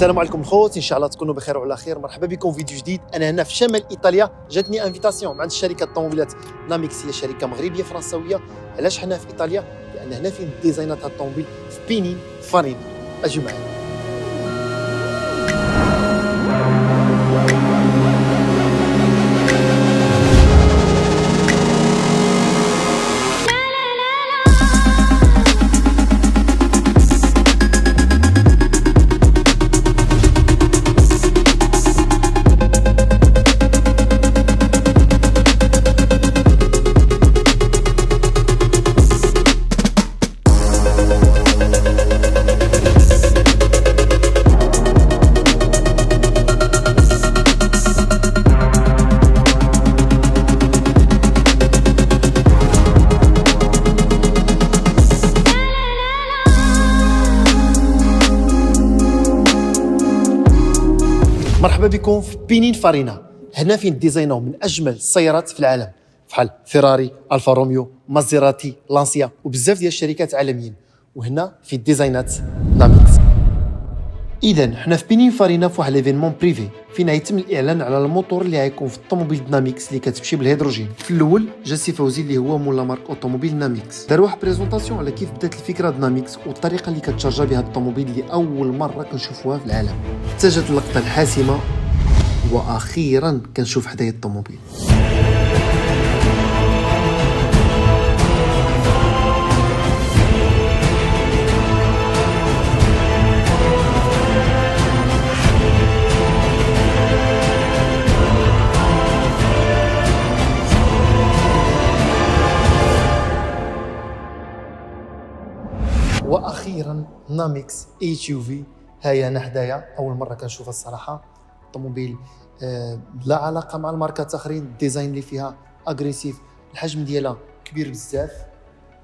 السلام عليكم الخوت، ان شاء الله تكونوا بخير وعلى خير. مرحبا بكم في فيديو جديد. انا هنا في شمال ايطاليا، جاتني انفيتاسيون من عند شركه الطوموبيلات ناميكس، هي شركه مغربيه فرنسويه. علاش حنا في ايطاليا؟ لان هنا فين ديزاينات هاد الطوموبيل في بينين فارينا. اجيو معايا. مرحبا بكم في بينين فارينا. هنا فين ديزاينو من اجمل السيارات في العالم، بحال فيراري، الفا روميو، مازيراتي، لانسيا وبزاف ديال الشركات عالميين. وهنا في ديزاينات ناميكس. اذا حنا في بينين فارينا في واحد ليفينمون بريفي فين غيتم الاعلان على الموتور اللي غيكون في الطوموبيل ناميكس اللي كتمشي بالهيدروجين. في الاول جا سي فوزي اللي هو مولا مارك اوتوموبيل ناميكس، دار واحد بريزونطاسيون على كيف بدات الفكره د ناميكس والطريقه اللي كتشارجا بها الطوموبيل اللي اول مره كنشوفوها في العالم. اتجهت اللقطه الحاسمه واخيرا كنشوف حدايا الطوموبيل. واخيرا ناميكس اتش يو في هاي هنا حدايا، اول مره كنشوفها الصراحه. طوموبيل لا علاقه مع الماركات اخرين، الديزاين اللي فيها اغريسيف، الحجم ديالها كبير بزاف.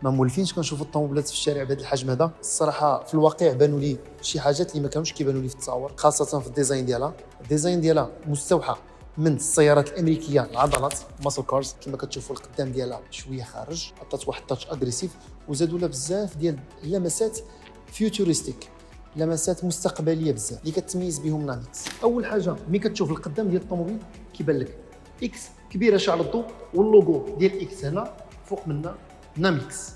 ما مولفينش كنشوفوا الطوموبيلات في الشارع بهذا الحجم هذا. الصراحه في الواقع بانوا لي شي حاجات اللي ما كانوش كيبانوا لي في التصاور، خاصه في الديزاين ديالها. الديزاين ديالها مستوحى من السيارات الامريكيه العضلات ماسل كارز، كما كتشوفوا القدام ديالها شويه خارج، عطات واحد التاتش اغريسيف وزادوا لها بزاف ديال اللمسات فيوتوريستيك، لمسات مستقبليه بزاف اللي كتميز بهم ناميكس. اول حاجه ملي كتشوف القدام ديال الطوموبيل كيبان لك اكس كبيره شعل الضوء، واللوغو ديال اكس هنا فوق منا ناميكس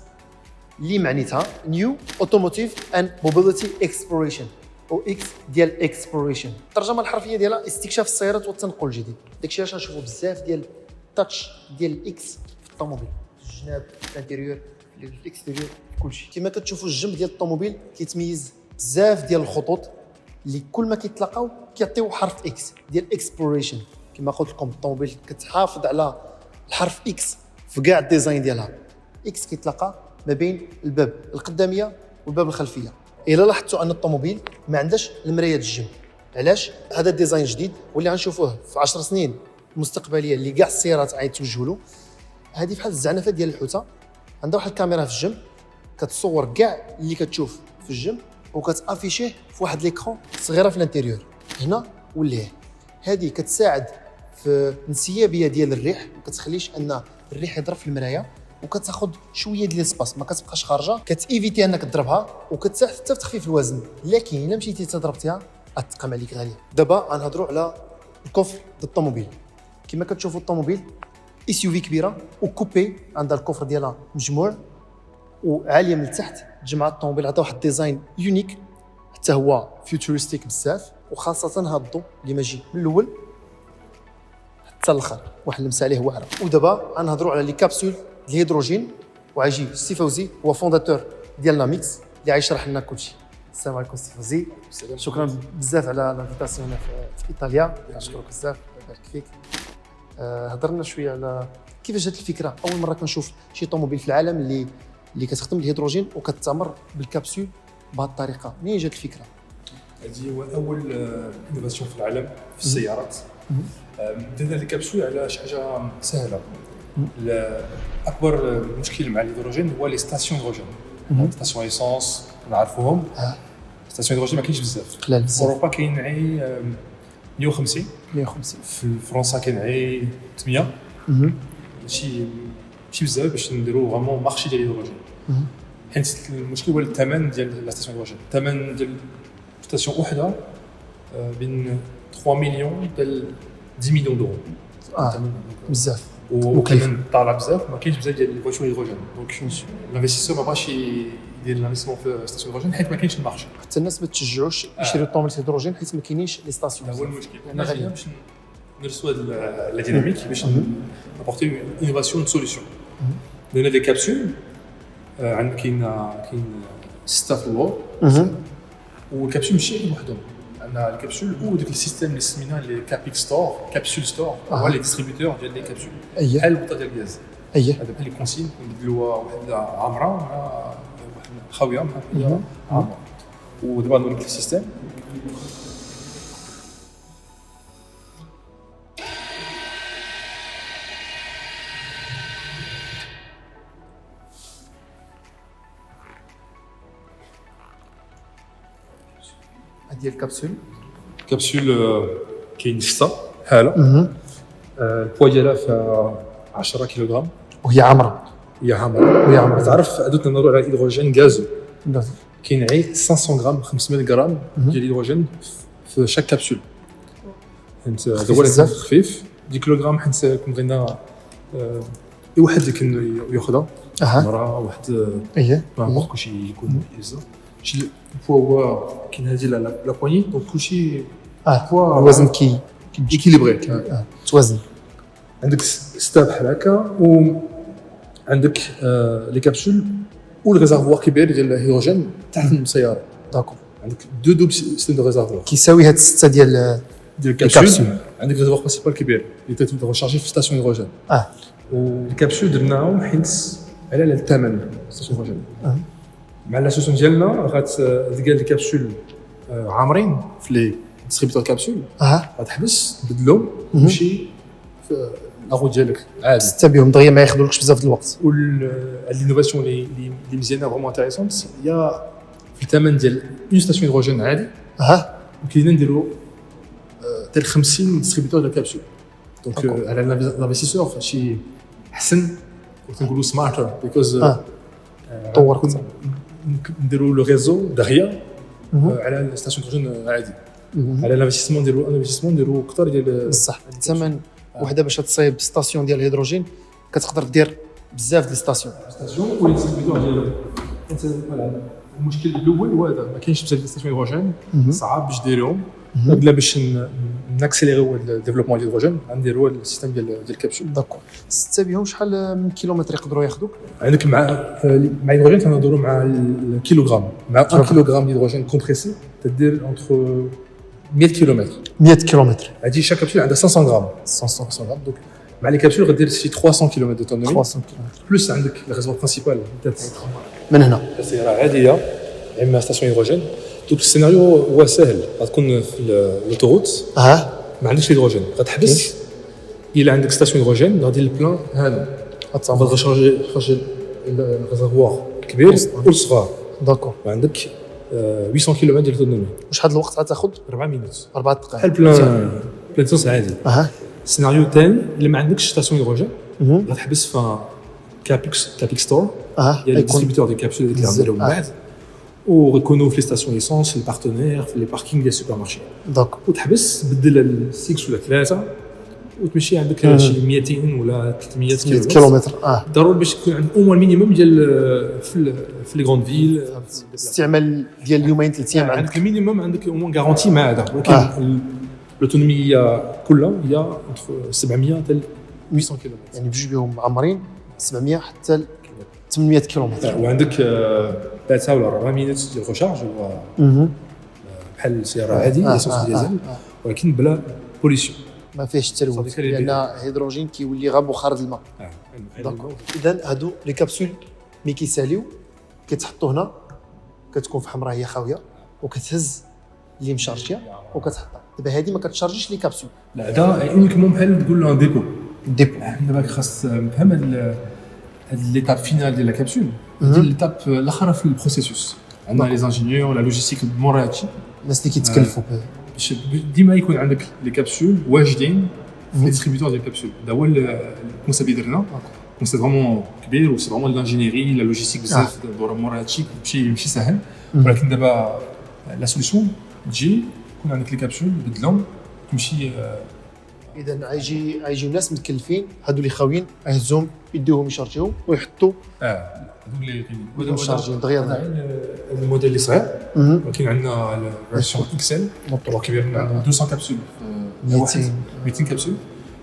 اللي معنيتها نيو اوتوموتيف اند موبيليتي اكسبلوريشن، او اكس ديال اكسبلوريشن. الترجمه الحرفيه ديالها استكشاف السيارات والتنقل الجديد. داكشي علاش نشوفوا بزاف ديال التاتش ديال الاكس في الطوموبيل، في الجناب، في الانتيريور، في الاكستيريور، في كلشي. كما كتشوفوا الجنب ديال الطوموبيل كيتميز بزاف ديال الخطوط اللي كل ما كيتلاقاو كيعطيو حرف اكس ديال اكسبلوريشن. كما قلت لكم الطوموبيل كتحافظ على الحرف اكس في كاع الديزاين ديالها. اكس كيتلاقى ما بين الباب القداميه والباب الخلفيه. الا لاحظتوا ان الطوموبيل ما عندهاش المرايه الجنب، علاش؟ هذا الديزاين جديد واللي غنشوفوه في 10 سنين مستقبليه اللي كاع السيارات غيتوجهوا له. هذه بحال الزعنفه ديال الحوته، عندها واحد الكاميرا في الجنب كتصور كاع اللي كتشوف في الجنب وكتافيشيه في واحد ليكرون صغيره في الانتيريور هنا والليه. هذه كتساعد في الانسيابيه ديال الريح، ما كتخليش ان الريح يضرب في المرايه، وكتاخذ شويه ديال السباس، ما كتبقاش خارجه، كتيفيتي انك تضربها، وكتساعد حتى في تخفيف الوزن. لكن الا مشيتي تضربتيها غتقام عليك غاليه. دابا غنهضروا على الكفر ديال الطوموبيل. كما كتشوفوا الطوموبيل اس يو في كبيره وكوبي، عندها الكفر ديالها مجموع وعاليه من التحت. جمع الطوموبيل عطا واحد الديزاين يونيك، حتى هو فيوتوريستيك بزاف، وخاصه هذا الضوء اللي ماجي من الاول حتى الاخر، واحد اللمسه عليه واعره. ودابا غنهضروا على لي كابسول الهيدروجين، وغيجي السي فوزي هو فونداتور ديال ناميكس اللي غيشرح لنا كلشي. السلام عليكم سي فوزي. شكرا بزاف على الانفيتاسيون في ايطاليا، نشكرك بزاف، الله يبارك فيك. هضرنا شويه على كيفاش جات الفكره. اول مره كنشوف شي طوموبيل في العالم اللي كتخدم الهيدروجين وكتعمر بالكابسول بهذه الطريقه. منين جات الفكره؟ هذه هو اول انوفاسيون في العالم في السيارات. بدينا الكبسول على شي حاجه سهله. اكبر مشكل مع الهيدروجين هو لي ستاسيون هيدروجين، ستاسيون ايسونس نعرفوهم. ستاسيون هيدروجين ما كاينش بزاف في اوروبا، كاين غير 150 في فرنسا، كاين غير 8. ماشي بزاف باش نديرو فريمون مارشي ديال الهيدروجين. حيت المشكل هو الثمن ديال لا ستاسيون هيدروجين. الثمن ديال ستاسيون وحده بين 3 مليون حتى 10 مليون دورو بزاف وكان طالع بزاف ما كاينش بزاف ديال الفواتور هيدروجين دونك الانفستيسور ما بغاش يدير الانفستيسمون في ستاسيون هيدروجين حيت ما كاينش المارشي حتى الناس ما تشجعوش يشريو الطوموبيل هيدروجين حيت ما كاينينش لي ستاسيون هذا هو المشكل انا غادي باش نرسوا هذه لا ديناميك باش نابورتي انوفاسيون سوليسيون لان دي كابسول عندنا كاين 6 في اللور والكابسول ماشي وحدهم عندنا الكابسول وديك السيستيم اللي سميناه لي كابيك ستور كابسول ستور هو لي ديستريبيوتور ديال لي كابسول بحال البطه ديال الغاز هذا بحال لي كونسين نبدلوها وحده عامره مع واحد خاويه مع وحده عامره ودابا نوريك السيستيم ديال الكبسول كاين 6 هاله البوا ديالها فيها 10 كيلوغرام وهي عامره تعرف هادو تنهضروا على الهيدروجين غازو كاين عي 500 غرام 500 غرام ديال الهيدروجين في شاك كابسول فهمت هذا هو خفيف 10 كيلوغرام حيت كون بغينا اي واحد اللي كان ياخذها مرة واحد ما كلشي يكون يهزها شي البوا هو كاين هذه لا بواني دونك كلشي البوا الوزن كي ايكيليبري توازن عندك 6 بحال هكا وعندك لي كابسول والريزرفوار كبير ديال الهيدروجين تحت السياره داكور عندك دو دوبل سيستم دو ريزرفوار كيساوي هاد 6 ديال الكابسول عندك ريزرفوار برينسيبال كبير اللي تقدر تشارجي في ستاسيون هيدروجين والكابسول درناهم حيت على الثمن ستاسيون هيدروجين مع لاسوسيون ديالنا غتلقى لي كابسول عامرين في لي ديستريبيوتور كابسول غتحبس تبدلهم وتمشي في لاغو ديالك عادي تستبيهم دغيا ما ياخذولكش بزاف د الوقت والانوفاسيون اللي مزيانه فريمون انتريسونت هي في الثمن ديال اون ستاسيون هيدروجين عادي وكاينين نديروا حتى 50 ديستريبيوتور ديال كابسول دونك على الانفستيسور شي احسن كنقولوا سمارتر بيكوز طورت نديروا لو ريزو دغيا على ستاسيون هيدروجين عادي على الانفستيسمون نديروا اكثر ديال بصح الثمن وحده باش تصايب ستاسيون ديال الهيدروجين كتقدر دير بزاف ديال ستاسيون ولي ديستريبيوتور ديالهم المشكل الاول هو هذا ما كاينش بزاف ديال ستاسيون هيدروجين صعاب باش ديرهم لا باش ناكسيليريو الديفلوبمون ديال الهيدروجين نديروا السيستم ديال الكابسول داكور 6 بهم شحال من كيلومتر يقدروا ياخذوك عندك مع الهيدروجين تنهضروا مع الكيلوغرام مع 1 كيلوغرام ديال كومبريسي تدير انتر 100 كيلومتر هذه شاك كابسول عندها 500 غرام دونك مع لي كابسول غدير شي 300 كيلومتر دو اوتونومي 300 كيلومتر بلس عندك الريزرفوار برينسيبال من هنا السياره عاديه اما ستاسيون هيدروجين دونك السيناريو هو سهل غتكون في الاوتوروت ما عندكش هيدروجين غتحبس الا عندك ستاسيون هيدروجين غادي البلان هذا غتشارجي الريزرفوار الكبير والصغار داكور وعندك 800 كيلومتر ديال الاوتونومي واش هذا الوقت غتاخذ 4 مينوت 4 دقائق بحال بلان سونس عادي السيناريو الثاني الا ما عندكش ستاسيون هيدروجين غتحبس في كابيك ستور ديال الديستريبيوتور ديال كابسول اللي غنديرو من بعد وغيكونوا في لي ستاسيون ايسونس في البارتنير في لي باركينغ ديال السوبر مارشي داكور وتحبس تبدل 6 ولا 3 وتمشي عندك شي 200 ولا 300 كيلومتر ضروري باش تكون عندك او مينيموم ديال في لي غروند فيل الاستعمال ديال اليومين 3 ايام عندك المينيموم عندك او موان غارونتي مع هذا ولكن الاوتونومي كلها هي انتر 700 حتى 800 كيلومتر يعني بجوج بهم عامرين 700 حتى 800 كيلومتر وعندك 3 ولا 4 مينوت ديال الريشارج بحال السياره عادي اساس ديزل ولكن بلا بوليسيون ما فيهش التلوث لان الهيدروجين كيولي غير بخار الماء اذا هادو لي كابسول ملي كيساليو كيتحطوا هنا كتكون في حمراء هي خاويه وكتهز اللي مشارجيه وكتحطها دابا هذه ما كتشارجيش لي كابسول لا هذا اونيكمون بحال تقول له ديبو دابا خاص نفهم هاد ليتاب فينال ديال لا كابسول هذه ليتاب الاخر في البروسيسوس عندنا لي انجينيور لا لوجيستيك مور هادشي الناس اللي كيتكلفوا باش ديما يكون عندك لي كابسول واجدين في لي ديستريبيوتور ديال الكابسول هذا هو الكونسيبت اللي درنا كونسيبت فريمون كبير و سي فريمون لانجينيري لا لوجيستيك بزاف دور مور هادشي ماشي ساهل ولكن دابا لا سوليسيون تجي يكون عندك لي كابسول بدلهم تمشي. اذا غيجيو ناس متكلفين هادو اللي خاويين يهزوهم يديوهم يشارجيوهم ويحطوا هذو اللي مشارجين دغيا. الموديل اللي صغير ولكن عندنا الفيرسيون اكسل موتور كبير عندنا 200 كابسول 200 كابسول.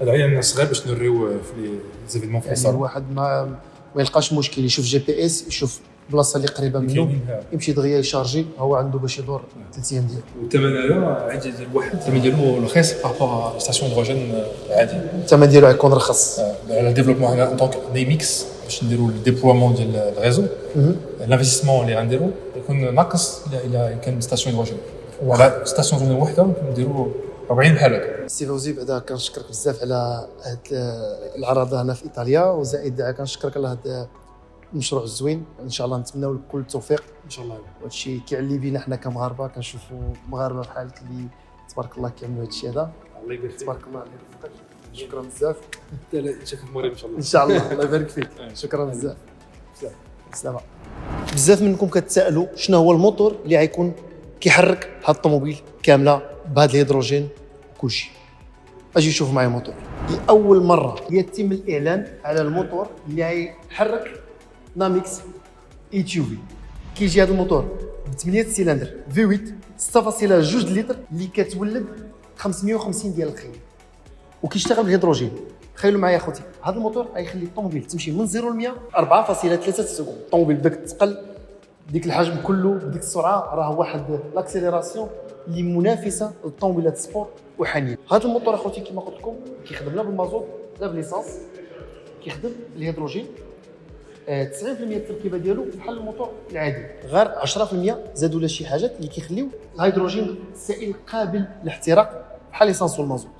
هذا عندنا صغير باش نوريو في لي زيفينمون في يعني الصالون. الواحد ما يلقاش مشكل يشوف جي بي اس يشوف بلاصه اللي قريبه منه يمشي دغيا يشارجي هو عنده باش يدور 3 ايام ديالو. والثمن هذا عادي ديال الواحد الثمن ديالو رخيص بارابور ستاسيون هيدروجين عادي. الثمن ديالو غيكون رخص على الديفلوبمون هنا دونك نيميكس باش نديرو الديبلويمون ديال الريزو. الانفستيسمون اللي غنديرو يكون ناقص الا كان ستاسيون هيدروجين. وعلى ستاسيون هيدروجين وحده نديرو 40 بحال هكا. سي فوزي بعدا كنشكرك بزاف على هاد العرض هنا في ايطاليا وزائد كنشكرك على هاد المشروع الزوين. ان شاء الله نتمناو لك كل التوفيق ان شاء الله. وهادشي كيعلي بينا حنا كمغاربه كنشوفوا مغاربه بحالك اللي تبارك الله كيعملوا هادشي هذا. الله يبارك فيك. تبارك الله عليك. شكرا بزاف. لا شكرا المغرب ان شاء الله. ان شاء الله الله يبارك فيك. شكرا بزاف. سلام. بزاف منكم كتسائلوا شنو هو الموتور اللي غيكون كيحرك هاد الطوموبيل كامله بهذا الهيدروجين وكلشي. اجي شوف معايا موتور. لاول مره يتم الاعلان على الموتور اللي غيحرك ناميكس اتش يو في. كيجي هذا الموتور ب 8 سيلندر في 8 6.2 لتر اللي كتولد 550 ديال الخيل وكيشتغل بالهيدروجين. تخيلوا معايا اخوتي هذا الموتور غيخلي الطوموبيل تمشي من 0 ل 100 4.3 سكوند. الطوموبيل بداك الثقل ديك الحجم كله بديك السرعه راه واحد لاكسيليراسيون اللي منافسه للطوموبيلات السبور وحنين. هذا الموتور اخوتي كما قلت لكم كيخدم لا بالمازوت لا بالليسانس كيخدم بالهيدروجين. 90% التركيبه ديالو بحال الموتور العادي غير 10% زادوا له شي حاجات اللي كيخليو الهيدروجين سائل قابل للاحتراق بحال ليسانس والمازوت.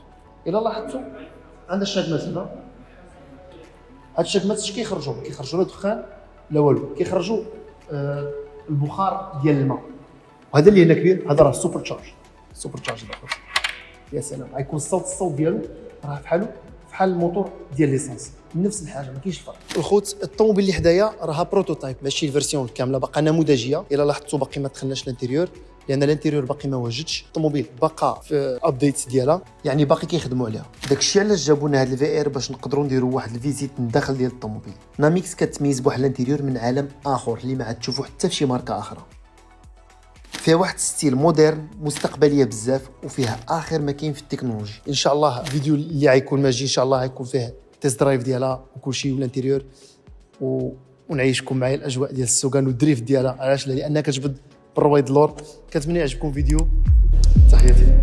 الا لاحظتوا عند الشاكمات هنا هاد الشاكمات اش كيخرجوا لا دخان لا والو كيخرجوا البخار ديال الماء. وهذا اللي هنا كبير هذا راه سوبر تشارج الاخر. يا سلام غيكون الصوت ديالو راه بحال الموتور ديال ليسانس نفس الحاجه ما كاينش فرق. الخوت الطوموبيل اللي حدايا راها بروتوتايب ماشي الفيرسيون الكامله باقا نموذجيه. الا لاحظتوا باقي ما دخلناش الانتيريور لان الانتيريور باقي ما واجدش. الطوموبيل باقا في ابديت ديالها يعني باقي كيخدموا عليها. داكشي علاش جابوا لنا هذا الفي ار باش نقدروا نديروا واحد الفيزيت من الداخل ديال الطوموبيل. ناميكس كتميز بواحد الانتيريور من عالم اخر اللي ما عاد تشوفوا حتى في شي ماركه اخرى. فيها واحد ستيل مودرن مستقبليه بزاف وفيها اخر ما كاين في التكنولوجي. ان شاء الله الفيديو اللي غيكون ماجي ان شاء الله غيكون فيه تيست درايف ديالها وكلشي والانتيريور ونعيشكم معايا الاجواء ديال السوغان والدريفت ديالها. علاش؟ لانها كتجبد بالرويد لور. كنتمنى يعجبكم الفيديو. تحياتي.